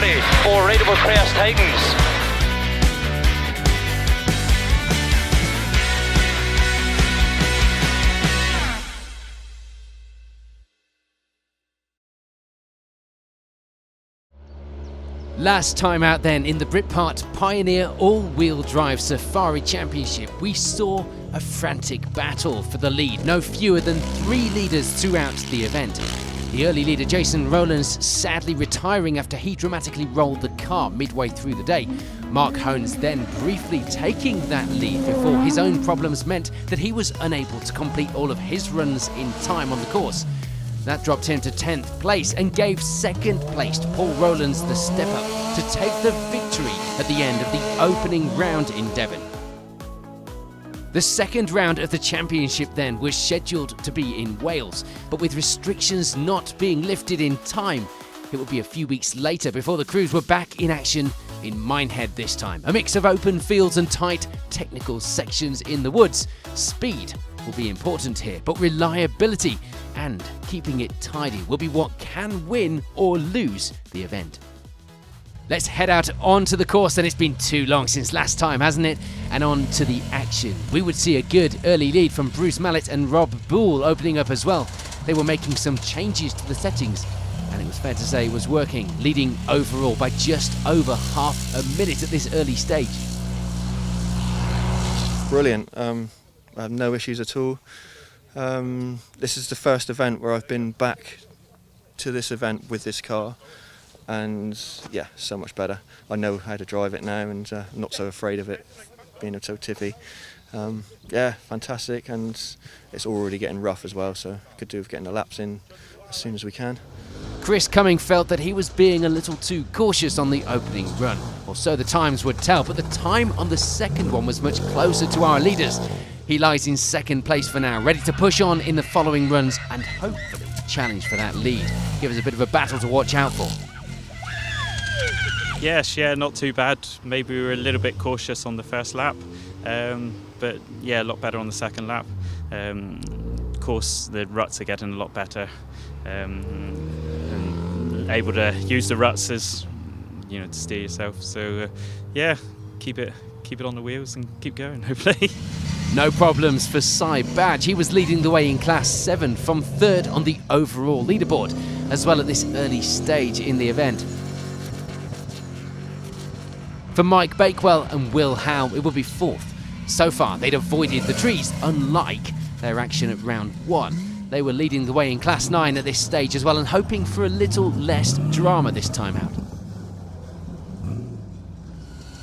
Skelly for Raidable Crest Titans. Last time out then, in the Britpart Pioneer All-Wheel Drive Safari Championship, we saw a frantic battle for the lead. No fewer than 3 leaders throughout the event. The early leader, Jason Rowlands, sadly retiring after he dramatically rolled the car midway through the day. Mark Hones then briefly taking that lead before his own problems meant that he was unable to complete all of his runs in time on the course. That dropped him to 10th place and gave 2nd placed Paul Rowlands the step up to take the victory at the end of the opening round in Devon. The second round of the championship then was scheduled to be in Wales, but with restrictions not being lifted in time, it would be a few weeks later before the crews were back in action in Minehead this time. A mix of open fields and tight technical sections in the woods. Speed will be important here, but reliability and keeping it tidy will be what can win or lose the event. Let's head out onto the course, and it's been too long since last time, hasn't it? And on to the action. We would see a good early lead from Bruce Mallet and Rob Boole opening up as well. They were making some changes to the settings, and it was fair to say it was working, leading overall by just over half a minute at this early stage. Brilliant. I have no issues at all. This is the first event where I've been back to this event with this car, and yeah, so much better. I know how to drive it now, and I'm not so afraid of it being so tippy. Yeah, fantastic, and it's already getting rough as well, so could do with getting the laps in as soon as we can. Chris Cumming felt that he was being a little too cautious on the opening run, or so the times would tell, but the time on the second one was much closer to our leaders. He lies in 2nd place for now, ready to push on in the following runs and hopefully challenge for that lead. Give us a bit of a battle to watch out for. Yes, yeah, not too bad. Maybe we were a little bit cautious on the first lap, but yeah, a lot better on the second lap. Of course, the ruts are getting a lot better, and able to use the ruts as, you know, to steer yourself. So yeah, keep it on the wheels and keep going, hopefully. No problems for Cy Badge. He was leading the way in Class 7 from 3rd on the overall leaderboard, as well at this early stage in the event. For Mike Bakewell and Will Howe, it will be 4th. So far, they'd avoided the trees, unlike their action at round 1. They were leading the way in Class 9 at this stage as well, and hoping for a little less drama this time out.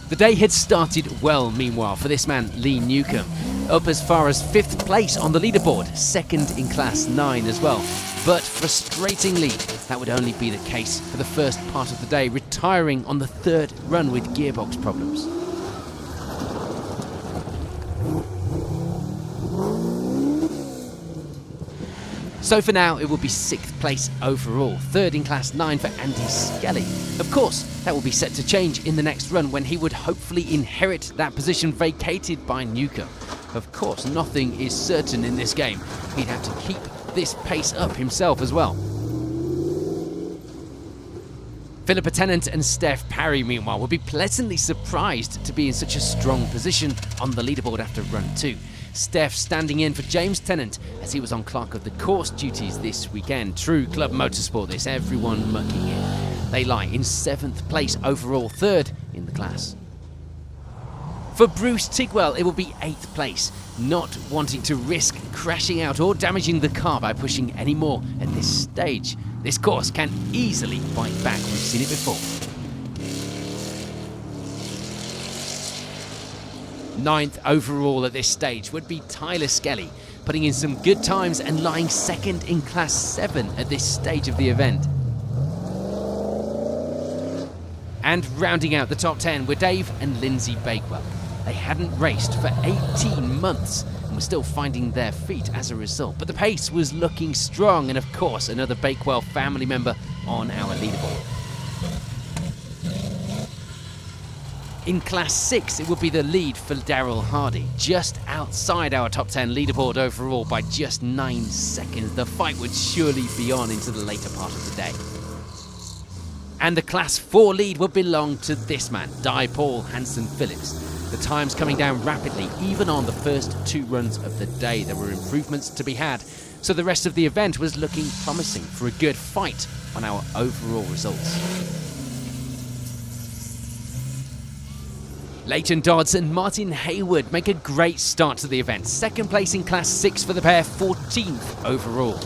The day had started well, meanwhile, for this man, Lee Newcomb. Up as far as 5th place on the leaderboard, 2nd in Class 9 as well. But frustratingly, that would only be the case for the first part of the day, retiring on the 3rd run with gearbox problems. So for now, it will be 6th place overall, 3rd in Class 9 for Andy Skelly. Of course, that will be set to change in the next run when he would hopefully inherit that position vacated by Newcomb. Of course, nothing is certain in this game. He'd have to keep this pace up himself as well. Philippa Tennant and Steph Parry, meanwhile, will be pleasantly surprised to be in such a strong position on the leaderboard after run 2. Steph standing in for James Tennant as he was on clerk of the course duties this weekend. True club motorsport this, everyone mucking in. They lie in 7th place overall, 3rd in the class. For Bruce Tigwell, it will be 8th place, not wanting to risk crashing out or damaging the car by pushing any more at this stage. This course can easily bite back, we've seen it before. 9th overall at this stage would be Tyler Skelly, putting in some good times and lying 2nd in Class 7 at this stage of the event. And rounding out the top 10 were Dave and Lindsey Bakewell. They hadn't raced for 18 months and were still finding their feet as a result, but the pace was looking strong, and of course another Bakewell family member on our leaderboard. In Class 6, it would be the lead for Daryl Hardy, just outside our top 10 leaderboard overall by just 9 seconds. The fight would surely be on into the later part of the day. And the Class 4 lead will belong to this man, Di Paul Hansen Phillips. The time's coming down rapidly, even on the first 2 runs of the day. There were improvements to be had, so the rest of the event was looking promising for a good fight on our overall results. Leighton Dodds and Martin Hayward make a great start to the event. Second place in Class 6 for the pair, 14th overall.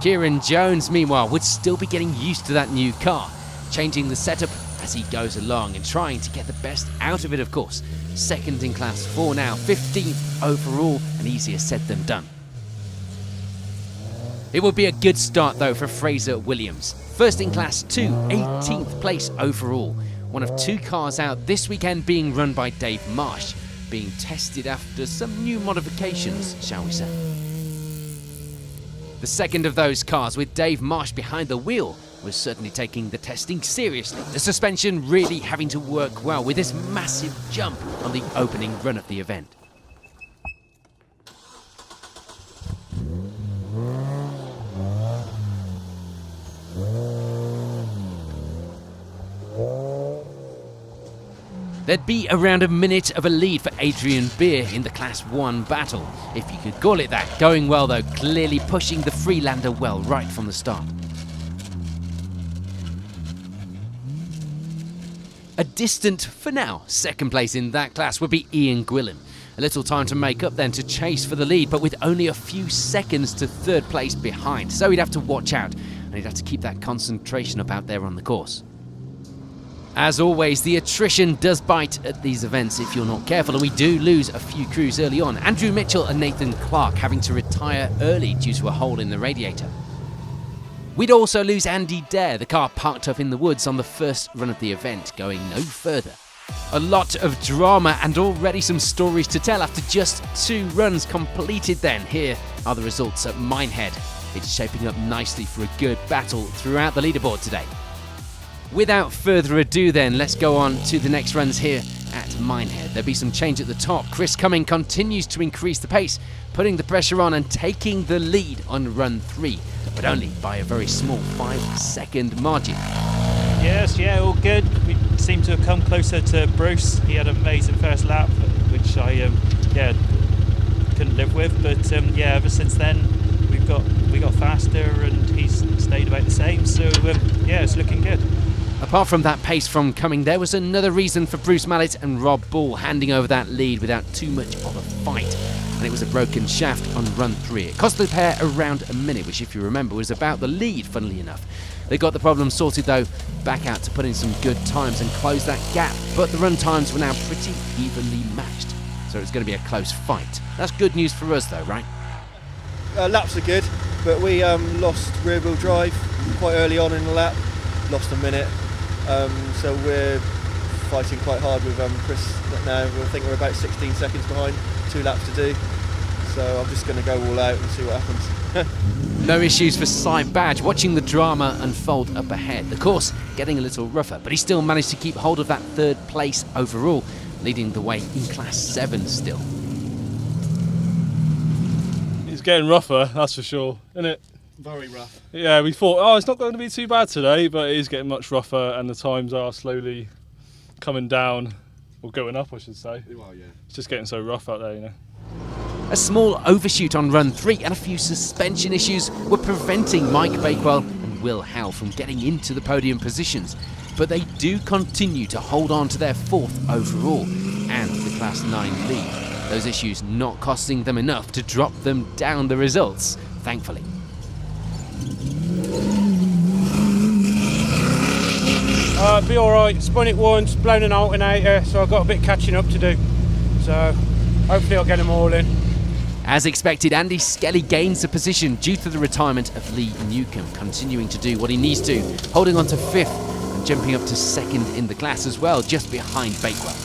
Kieran Jones, meanwhile, would still be getting used to that new car, changing the setup as he goes along and trying to get the best out of it, of course. Second in Class 4 now, 15th overall, and easier said than done. It would be a good start, though, for Fraser Williams. First in Class 2, 18th place overall. One of 2 cars out this weekend being run by Dave Marsh, being tested after some new modifications, shall we say. The second of those cars, with Dave Marsh behind the wheel, was certainly taking the testing seriously. The suspension really having to work well with this massive jump on the opening run of the event. There'd be around a minute of a lead for Adrian Beer in the Class 1 battle, if you could call it that. Going well though, clearly pushing the Freelander well right from the start. A distant, for now, second place in that class would be Ian Gwilym. A little time to make up then to chase for the lead, but with only a few seconds to third place behind. So he'd have to watch out, and he'd have to keep that concentration up out there on the course. As always, the attrition does bite at these events if you're not careful, and we do lose a few crews early on. Andrew Mitchell and Nathan Clark having to retire early due to a hole in the radiator. We'd also lose Andy Dare, the car parked up in the woods on the first run of the event, going no further. A lot of drama and already some stories to tell after just 2 runs completed then. Here are the results at Minehead. It's shaping up nicely for a good battle throughout the leaderboard today. Without further ado then, let's go on to the next runs here at Minehead. There'll be some change at the top. Chris Cumming continues to increase the pace, putting the pressure on and taking the lead on run 3, but only by a very small 5-second margin. Yes, yeah, all good. We seem to have come closer to Bruce. He had an amazing first lap, which I couldn't live with. But ever since then we got faster, and he's stayed about the same. So it's looking good. Apart from that pace from Cumming, there was another reason for Bruce Mallet and Rob Ball handing over that lead without too much of a fight, and it was a broken shaft on run 3. It cost the pair around a minute, which, if you remember, was about the lead, funnily enough. They got the problem sorted though, back out to put in some good times and close that gap, but the run times were now pretty evenly matched, so it's going to be a close fight. That's good news for us though, right? Laps are good, but we lost rear wheel drive quite early on in the lap, lost a minute. So we're fighting quite hard with Chris now. I think we're about 16 seconds behind, 2 laps to do. So I'm just going to go all out and see what happens. No issues for Cy Badge, watching the drama unfold up ahead. The course getting a little rougher, but he still managed to keep hold of that 3rd place overall, leading the way in Class 7 still. It's getting rougher, that's for sure, isn't it? Very rough. Yeah, we thought, it's not going to be too bad today, but it is getting much rougher, and the times are slowly coming down, or going up, I should say. Well, yeah. It's just getting so rough out there, you know. A small overshoot on run 3 and a few suspension issues were preventing Mike Bakewell and Will Howe from getting into the podium positions, but they do continue to hold on to their 4th overall and the Class 9 lead. Those issues not costing them enough to drop them down the results, thankfully. Be alright, spun it once, blown an alternator, so I've got a bit catching up to do. So hopefully I'll get them all in. As expected, Andy Skelly gains the position due to the retirement of Lee Newcomb, continuing to do what he needs to, holding on to 5th and jumping up to 2nd in the class as well, just behind Bakewell.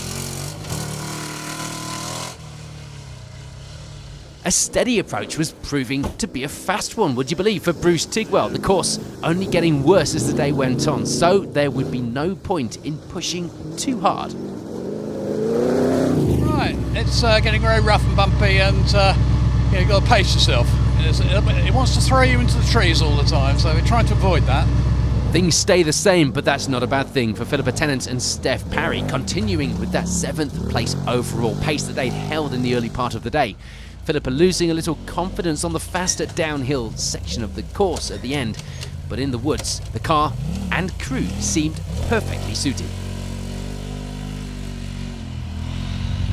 A steady approach was proving to be a fast one, would you believe, for Bruce Tigwell. The course only getting worse as the day went on, so there would be no point in pushing too hard. Right, it's getting very rough and bumpy, and you've got to pace yourself. It wants to throw you into the trees all the time, so we're trying to avoid that. Things stay the same, but that's not a bad thing for Philippa Tennant and Steph Parry, continuing with that 7th place overall pace that they'd held in the early part of the day. Philippa losing a little confidence on the faster downhill section of the course at the end, but in the woods, the car and crew seemed perfectly suited.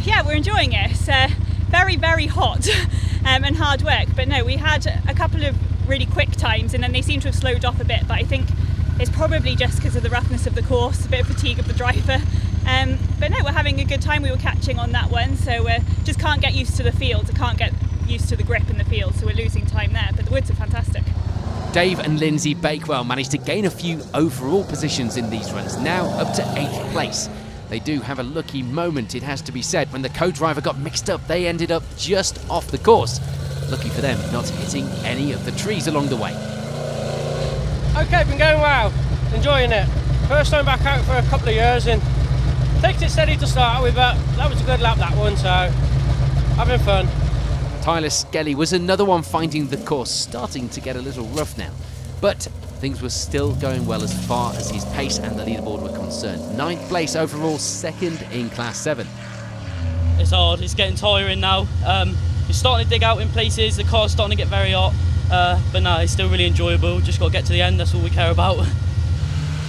Yeah, we're enjoying it. It's very, very hot and hard work, but no, we had a couple of really quick times and then they seem to have slowed off a bit, but I think it's probably just because of the roughness of the course, a bit of fatigue of the driver. But no, we're having a good time. We were catching on that one, so just can't get used to the field. I can't get used to the grip in the field, so we're losing time there, but the woods are fantastic. Dave and Lindsey Bakewell managed to gain a few overall positions in these runs, now up to 8th place. They do have a lucky moment, it has to be said. When the co-driver got mixed up, they ended up just off the course. Lucky for them, not hitting any of the trees along the way. Okay, been going well, enjoying it. First time back out for a couple of years and takes it steady to start with, but that was a good lap, that one, so having fun. Tyler Skelly was another one finding the course starting to get a little rough now, but things were still going well as far as his pace and the leaderboard were concerned. 9th place overall, 2nd in Class 7. It's hard, it's getting tiring now. You're starting to dig out in places, the car's starting to get very hot, but no, it's still really enjoyable. Just got to get to the end, that's all we care about.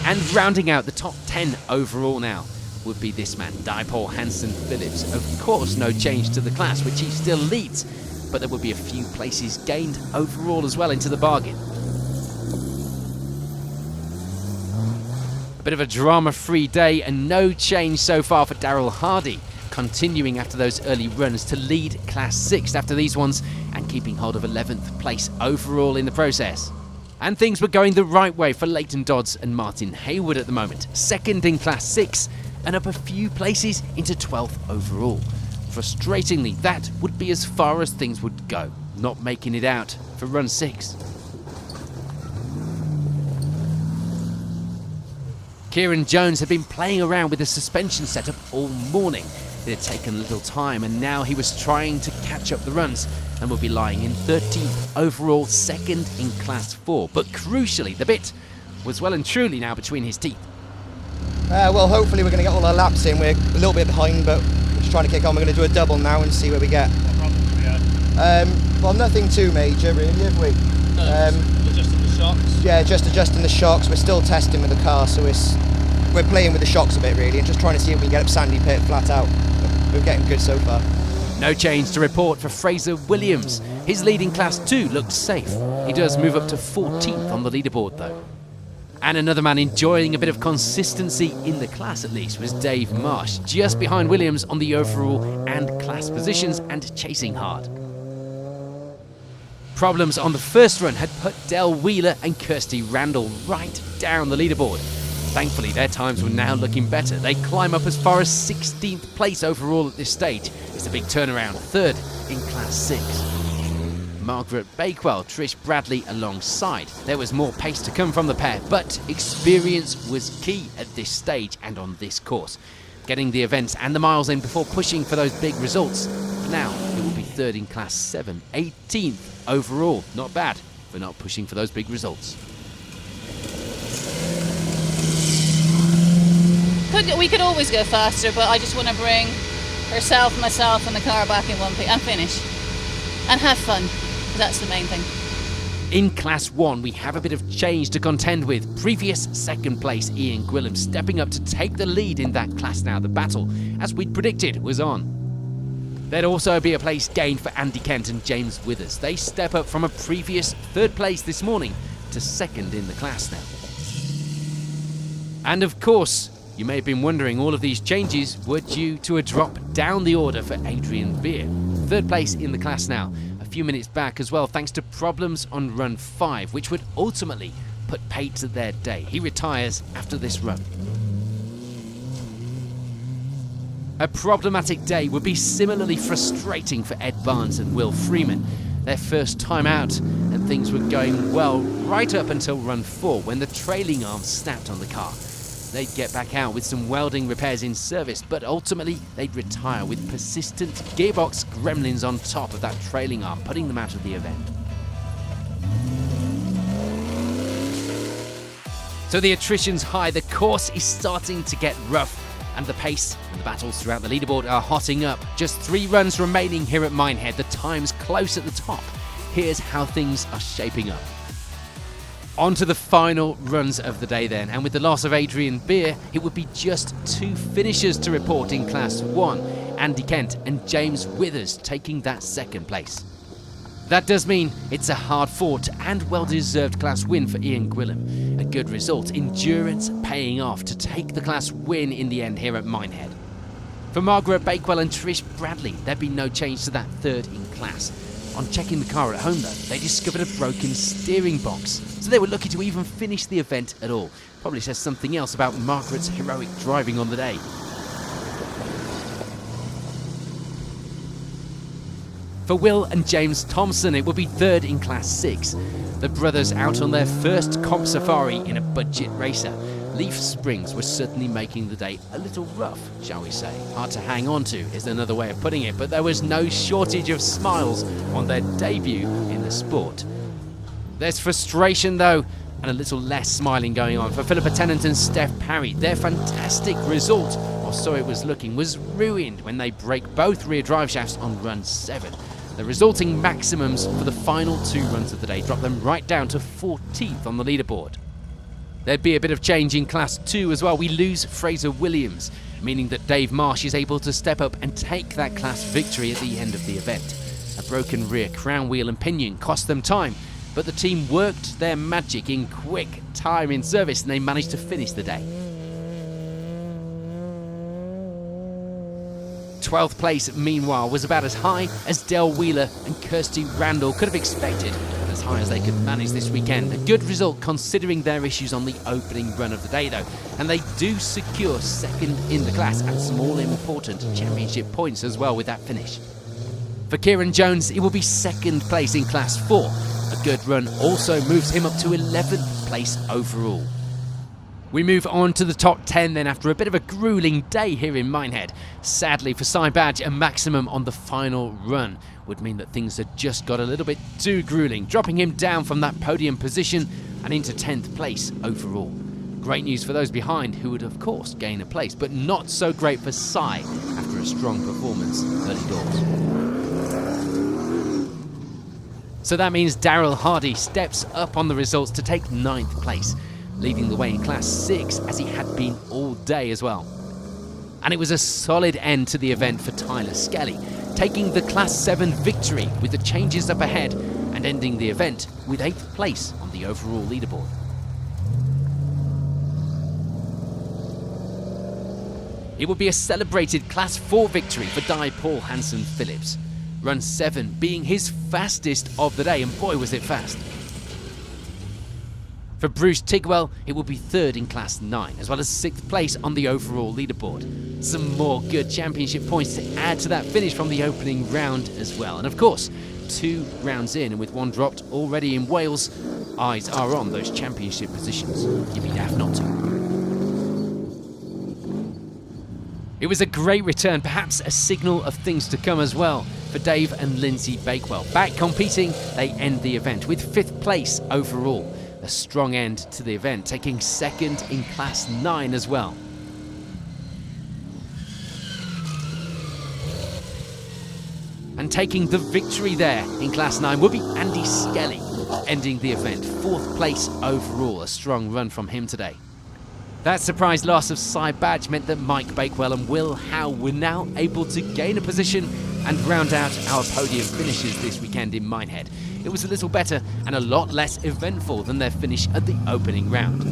And rounding out the top 10 overall now would be this man, Dipole Hansen Phillips. Of course, no change to the class, which he still leads, but there would be a few places gained overall as well into the bargain. A bit of a drama-free day and no change so far for Daryl Hardy, continuing after those early runs to lead Class 6 after these ones and keeping hold of 11th place overall in the process. And things were going the right way for Leighton Dodds and Martin Hayward at the moment, 2nd in Class 6 and up a few places into 12th overall. Frustratingly, that would be as far as things would go, not making it out for run 6. Kieran Jones had been playing around with the suspension setup all morning. It had taken a little time and now he was trying to catch up the runs and will be lying in 13th overall, 2nd in Class 4. But crucially, the bit was well and truly now between his teeth. Well, hopefully we're going to get all our laps in. We're a little bit behind, but we're just trying to kick on. We're going to do a double now and see where we get. What problems have we had? Well, nothing too major, really, have we? Adjusting the shocks. Yeah, just adjusting the shocks. We're still testing with the car, so we're playing with the shocks a bit, really, and just trying to see if we can get up Sandy Pit flat out. We're getting good so far. No change to report for Fraser Williams. His lead in Class 2 looks safe. He does move up to 14th on the leaderboard, though. And another man enjoying a bit of consistency in the class, at least, was Dave Marsh, just behind Williams on the overall and class positions and chasing hard. Problems on the first run had put Del Wheeler and Kirsty Randall right down the leaderboard. Thankfully, their times were now looking better. They climb up as far as 16th place overall at this stage. It's a big turnaround, 3rd in Class 6. Margaret Bakewell, Trish Bradley alongside. There was more pace to come from the pair, but experience was key at this stage and on this course. Getting the events and the miles in before pushing for those big results. For now, it will be 3rd in Class 7, 18th overall. Not bad for not pushing for those big results. We could always go faster, but I just want to bring herself, myself and the car back in one piece and finish. And have fun. That's the main thing. In Class 1, we have a bit of change to contend with. Previous 2nd place Ian Gwilym stepping up to take the lead in that class now. The battle, as we'd predicted, was on. There'd also be a place gained for Andy Kent and James Withers. They step up from a previous 3rd place this morning to 2nd in the class now. And of course, you may have been wondering, all of these changes were due to a drop down the order for Adrian Beer. 3rd place in the class now, a few minutes back as well, thanks to problems on run 5, which would ultimately put paid to their day. He retires after this run. A problematic day would be similarly frustrating for Ed Barnes and Will Freeman. Their first time out, and things were going well right up until run 4 when the trailing arm snapped on the car. They'd get back out with some welding repairs in service, but ultimately they'd retire with persistent gearbox gremlins on top of that trailing arm, putting them out of the event. So the attrition's high, the course is starting to get rough, and the pace and the battles throughout the leaderboard are hotting up. Just 3 runs remaining here at Minehead, the time's close at the top. Here's how things are shaping up. On to the final runs of the day then, and with the loss of Adrian Beer, it would be just 2 finishers to report in Class 1, Andy Kent and James Withers taking that 2nd place. That does mean it's a hard-fought and well-deserved class win for Ian Gwilym. A good result, endurance paying off to take the class win in the end here at Minehead. For Margaret, Bakewell and Trish Bradley, there'd be no change to that 3rd in class. On checking the car at home though, they discovered a broken steering box, so they were lucky to even finish the event at all. Probably says something else about Margaret's heroic driving on the day. For Will and James Thompson, it will be 3rd in Class 6. The brothers out on their first comp safari in a budget racer. Leaf Springs was certainly making the day a little rough, shall we say. Hard to hang on to is another way of putting it, but there was no shortage of smiles on their debut in the sport. There's frustration though, and a little less smiling going on for Philippa Tennant and Steph Parry. Their fantastic result, or so it was looking, was ruined when they break both rear drive shafts on run 7. The resulting maximums for the final 2 runs of the day drop them right down to 14th on the leaderboard. There'd be a bit of change in Class 2 as well. We lose Fraser Williams, meaning that Dave Marsh is able to step up and take that class victory at the end of the event. A broken rear crown wheel and pinion cost them time, but the team worked their magic in quick time in service and they managed to finish the day. 12th place, meanwhile, was about as high as Del Wheeler and Kirsty Randall could have expected, and as high as they could manage this weekend. A good result considering their issues on the opening run of the day though, and they do secure 2nd in the class and some all-important championship points as well with that finish. For Kieran Jones, it will be 2nd place in Class 4. A good run also moves him up to 11th place overall. We move on to the top 10 then after a bit of a gruelling day here in Minehead. Sadly for Cy Badge, a maximum on the final run would mean that things had just got a little bit too gruelling, dropping him down from that podium position and into 10th place overall. Great news for those behind who would of course gain a place, but not so great for Cy after a strong performance early doors. So that means Daryl Hardy steps up on the results to take 9th place, leading the way in Class 6 as he had been all day as well. And it was a solid end to the event for Tyler Skelly, taking the Class 7 victory with the changes up ahead and ending the event with 8th place on the overall leaderboard. It would be a celebrated Class 4 victory for Di Paul Hansen Phillips. Run 7 being his fastest of the day, and boy was it fast. For Bruce Tigwell, it will be 3rd in Class 9, as well as 6th place on the overall leaderboard. Some more good championship points to add to that finish from the opening round as well. And of course, 2 rounds in and with 1 dropped already in Wales, eyes are on those championship positions. You'd be daft not to. It was a great return, perhaps a signal of things to come as well for Dave and Lindsey Bakewell. Back competing, they end the event with 5th place overall. A strong end to the event, taking 2nd in Class 9 as well. And taking the victory there in Class 9 will be Andy Skelly, ending the event 4th place overall. A strong run from him today. That surprise loss of Cy Badge meant that Mike Bakewell and Will Howe were now able to gain a position and round out our podium finishes this weekend in Minehead. It was a little better and a lot less eventful than their finish at the opening round.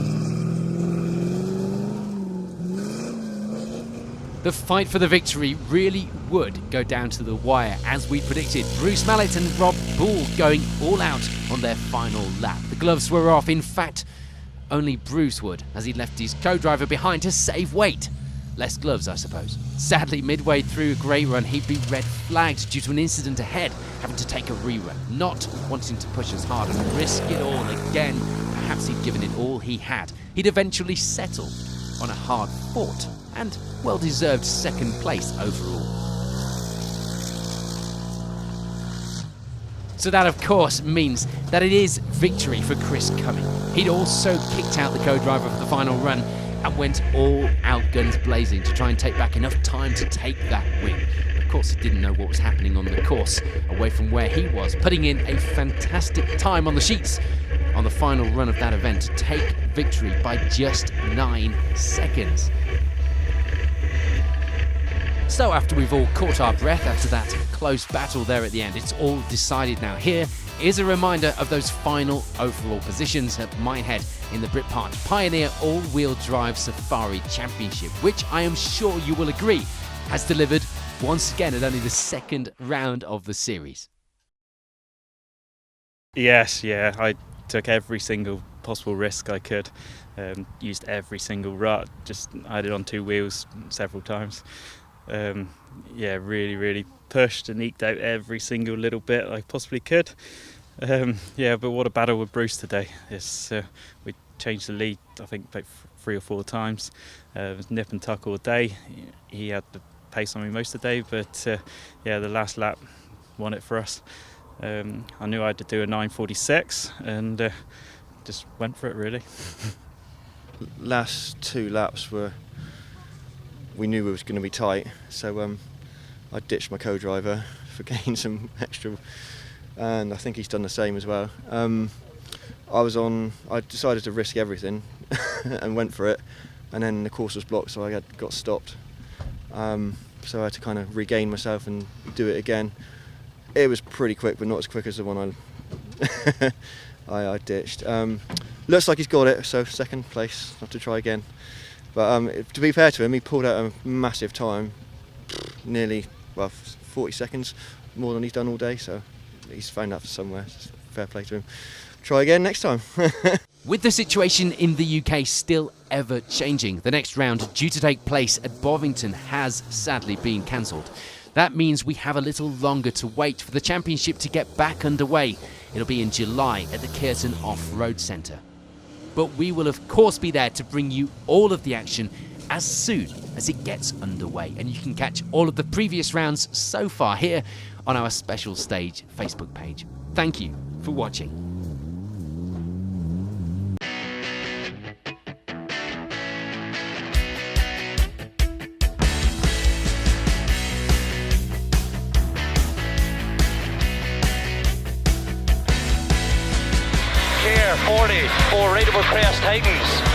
The fight for the victory really would go down to the wire as we predicted. Bruce Mallet and Rob Bull going all out on their final lap. The gloves were off, in fact only Bruce would, as he left his co-driver behind to save weight. Less gloves, I suppose. Sadly, midway through a great run, he'd be red flagged due to an incident ahead, having to take a rerun, not wanting to push as hard and risk it all again. Perhaps he'd given it all he had. He'd eventually settle on a hard-fought and well-deserved 2nd place overall. So that of course means that it is victory for Chris Cumming. He'd also kicked out the co-driver for the final run and went all out guns blazing to try and take back enough time to take that win. Of course, he didn't know what was happening on the course away from where he was, putting in a fantastic time on the sheets on the final run of that event to take victory by just 9 seconds. So after we've all caught our breath after that close battle there at the end, it's all decided now. Here is a reminder of those final overall positions at Minehead in the Britpart Pioneer All-Wheel Drive Safari Championship, which I am sure you will agree has delivered once again at only the second round of the series. Yes, yeah, I took every single possible risk I could, used every single rut, just had it on 2 wheels several times. Yeah, really pushed and eked out every single little bit I possibly could. Yeah, but what a battle with Bruce today. We changed the lead, I think, about 3 or 4 times. It was nip and tuck all day. He had the pace on me most of the day, but yeah, the last lap won it for us. I knew I had to do a 9:46 and just went for it, really. Last 2 laps we knew it was going to be tight, so I ditched my co-driver for getting some extra, and I think he's done the same as well. I decided to risk everything and went for it, and then the course was blocked, so I got stopped. So I had to kind of regain myself and do it again. It was pretty quick, but not as quick as the one I ditched. Looks like he's got it, so second place. Have to try again. But to be fair to him, he pulled out a massive time, nearly 40 seconds more than he's done all day. So he's found that somewhere. Fair play to him. Try again next time. With the situation in the UK still ever changing, the next round due to take place at Bovington has sadly been cancelled. That means we have a little longer to wait for the championship to get back underway. It'll be in July at the Curtin Off-Road Centre. But we will of course be there to bring you all of the action as soon as it gets underway. And you can catch all of the previous rounds so far here on our Special Stage Facebook page. Thank you for watching. Care 40 for Rateable Crest Titans.